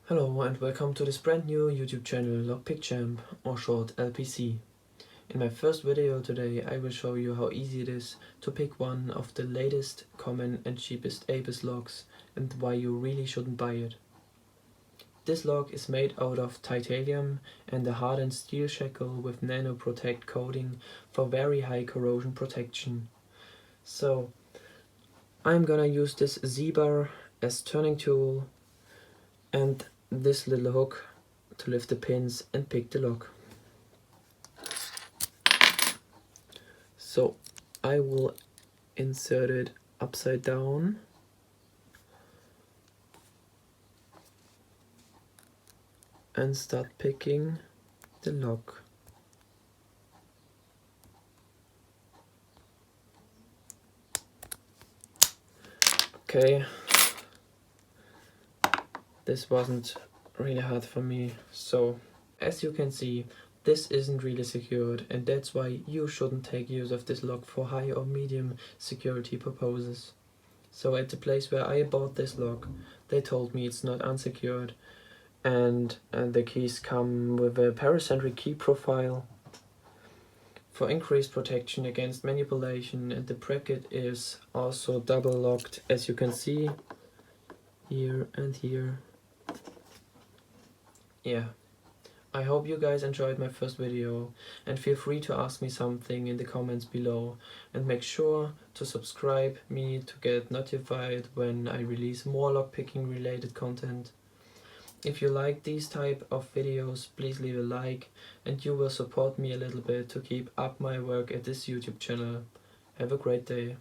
Hello and welcome to this brand new YouTube channel LockpickChamp, or short LPC. In my first video today I will show you how easy it is to pick one of the latest, common and cheapest ABUS locks and why you really shouldn't buy it. This lock is made out of titanium and a hardened steel shackle with nano protect coating for very high corrosion protection. So I'm gonna use this Z-bar as turning tool and this little hook to lift the pins and pick the lock. So I will insert it upside down and start picking the lock. Okay, this wasn't really hard for me. So as you can see, this isn't really secured, and that's why you shouldn't take use of this lock for high or medium security purposes. So at the place where I bought this lock, they told me it's not unsecured, and the keys come with a paracentric key profile for increased protection against manipulation, and the bracket is also double locked, as you can see here and here. Yeah. I hope you guys enjoyed my first video, and feel free to ask me something in the comments below, and make sure to subscribe me to get notified when I release more lockpicking related content. If you like these type of videos, please leave a like, and you will support me a little bit to keep up my work at this YouTube channel. Have a great day.